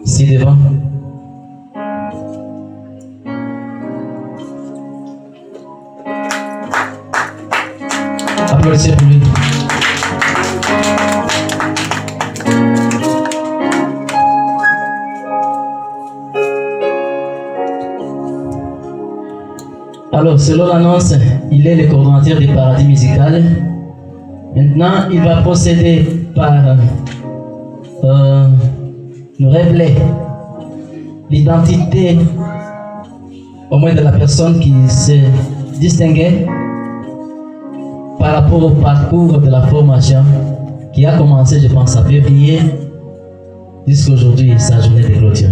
ici devant. Applaudissez pour lui. Alors, selon l'annonce, il est le coordonnateur du Paradis Musical. Maintenant, il va procéder par nous révéler l'identité, au moins de la personne qui se distinguait par rapport au parcours de la formation qui a commencé, je pense, à février jusqu'à aujourd'hui, sa journée de clôture.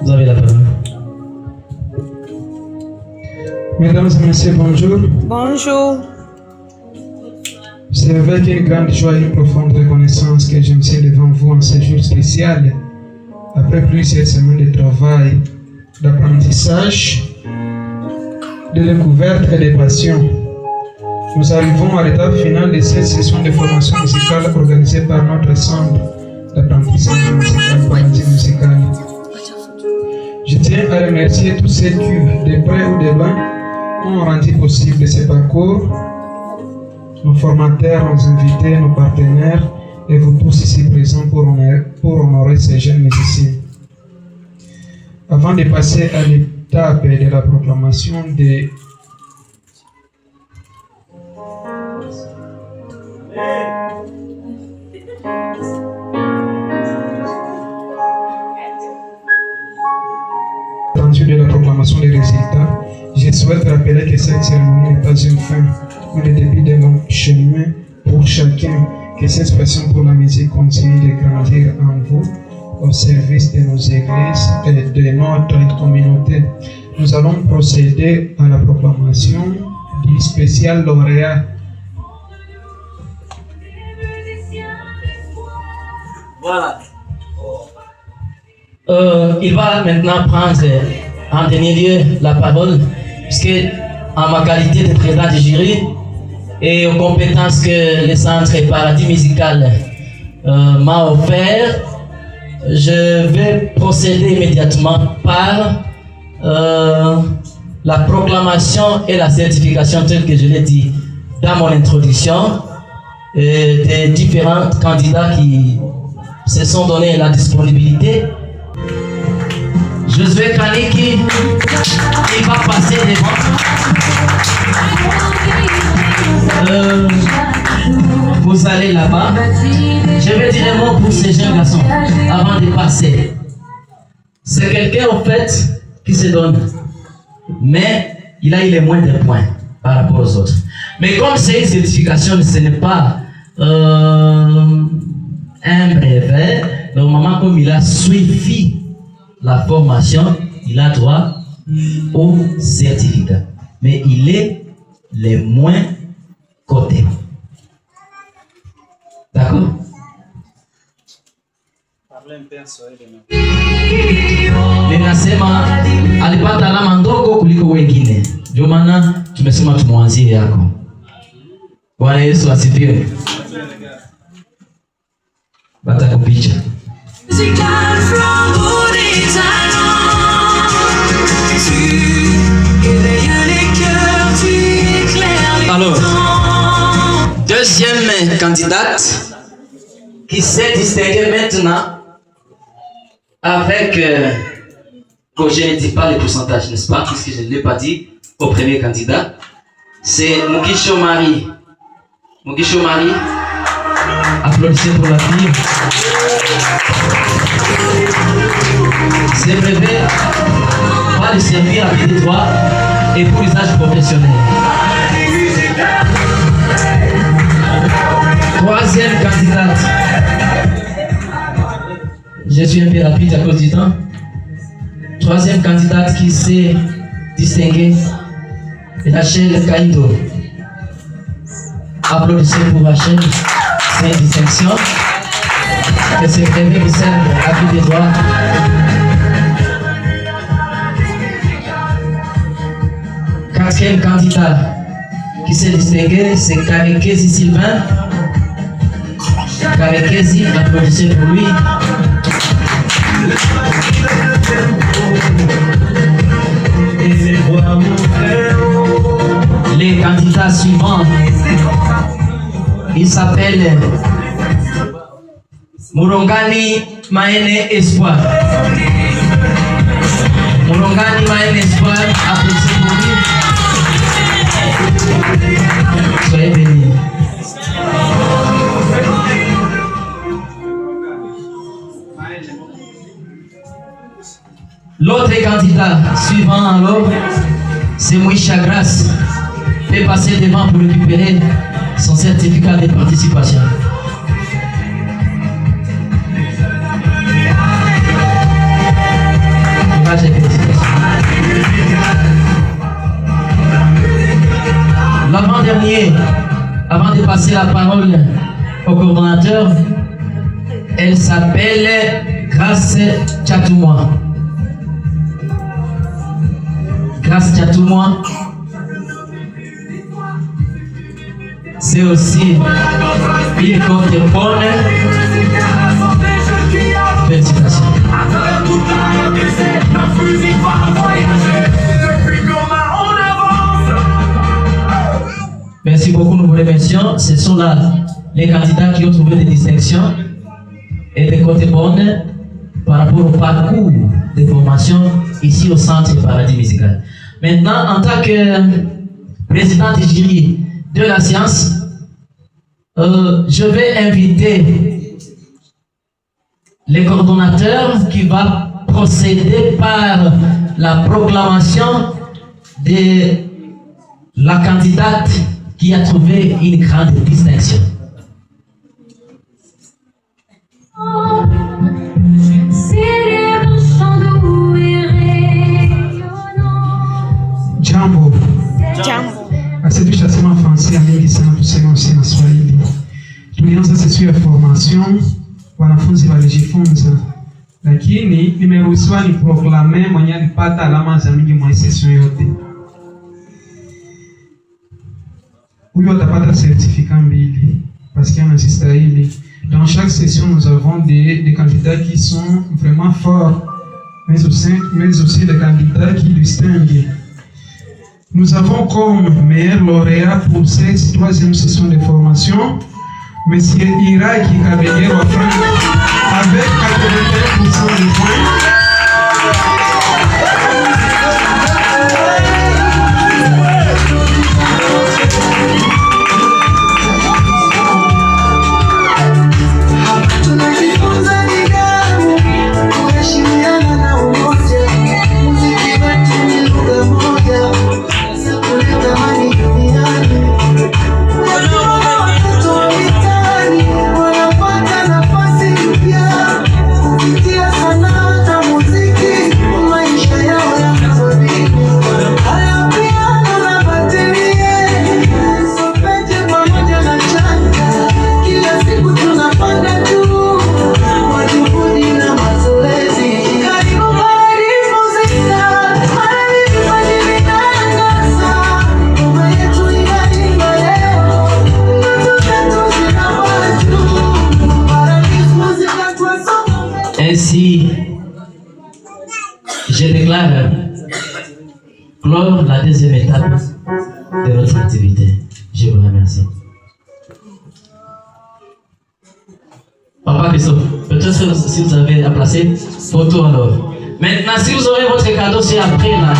Vous avez la parole. Mesdames et messieurs, bonjour. Bonjour. C'est avec une grande joie et une profonde reconnaissance que je me tiens devant vous en ce jour spécial. Après plusieurs semaines de travail, d'apprentissage, de découverte et de passion, nous arrivons à l'étape finale de cette session de formation musicale organisée par notre centre d'apprentissage musical, Paradis Musical. Je tiens à remercier tous ceux qui, de près ou de loin, ont rendu possible ce parcours, nos formateurs, nos invités, nos partenaires et vous tous ici présents pour honorer ces jeunes musiciens. Avant de passer à l'étape de la proclamation des des résultats, je souhaite rappeler que cette cérémonie n'est pas une fin, mais le début d'un long chemin pour chacun, que cette passion pour la musique continue de grandir en vous, au service de nos églises et de notre communauté. Nous allons procéder à la proclamation du spécial lauréat. Voilà. Il va maintenant prendre en dernier lieu la parole, puisque en ma qualité de président du jury et aux compétences que le Centre Paradis Musical m'a offert, je vais procéder immédiatement par la proclamation et la certification telle que je l'ai dit dans mon introduction des différents candidats qui se sont donné la disponibilité. Josué Kaniki, il va passer devant. Vous allez là-bas. Je vais dire un mot pour ces jeunes garçons avant de passer. C'est quelqu'un en fait qui se donne, mais il a eu les moindres points par rapport aux autres. Mais comme c'est une certification, ce n'est pas un brevet. Normalement, comme il a suivi la formation, il a droit au certificat. Mais il est le moins coté. D'accord? Ninasema alipata alama ndogo kuliko wengine. Ndio maana tumesema tumwanzie yako. Bwana Yesu asifiwe. Batakupicha. Alors, deuxième candidate qui s'est distinguée maintenant avec, je ne dis pas les pourcentages, n'est-ce pas, puisque je ne l'ai pas dit au premier candidat, c'est Mugisho Marie. Mugisho Marie, applaudissez pour la fille. C'est brevet va lui servir à pied de droit et pour l'usage professionnel. Troisième candidate. Je suis un peu rapide à cause du temps. Troisième candidate qui s'est distinguée, Rachel Kaindo. Applaudissez pour Rachel, c'est une distinction. Et c'est brevet qui sert à pied de droit. Quatrième candidat qui s'est distingué, c'est Karekezi Sylvain. Karekezi, applaudissez pour lui. Les candidats suivants, il s'appelle Murongani Maene Espoir. Murongani Maene Espoir, applaudissez pour lui. Soyez bénis. L'autre candidat suivant alors, c'est Moïse Grace. Fait passer devant pour récupérer son certificat de participation. L'avant-dernier, avant de passer la parole au coordonnateur, elle s'appelle Grâce Tchatoumoua. Grâce Tchatoumoua, c'est aussi une contemporaine. Félicitations. Merci beaucoup, nous vous remercions. Ce sont là les candidats qui ont trouvé des distinctions et des contemporaines par rapport au parcours de formation ici au Centre Paradis Musical. Maintenant, en tant que président du jury de la science, je vais inviter le coordonnateur qui va procéder par la proclamation de la candidate qui a trouvé une grande distinction. Jambo. Asante tutasema Fransia mingi sana, tuseme usi na Swahili. Tulianza session ya formation, wanafunzi walijifunza, lakini nimeruhusiwa ni proklame mwenye alipata alama za mingi mwa session yote. Huyo atapata certificat mbili parce qu'il y a un style. Dans chaque session, nous avons des candidats qui sont vraiment forts, mais aussi des candidats qui distinguent. Nous avons comme meilleur lauréat pour cette troisième session de formation M. Iraki Kabegero avec 81% de points. Ainsi, je déclare clore la deuxième étape de votre activité. Je vous remercie. Papa Christophe, peut-être si vous avez à placer, photo alors. Maintenant, si vous aurez votre cadeau, c'est après là.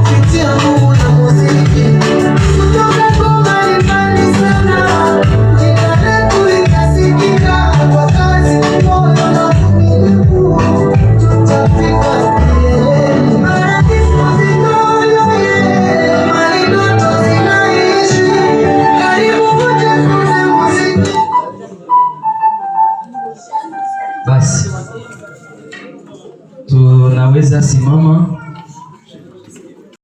Kupitia Mungu na muziki tunaweza simama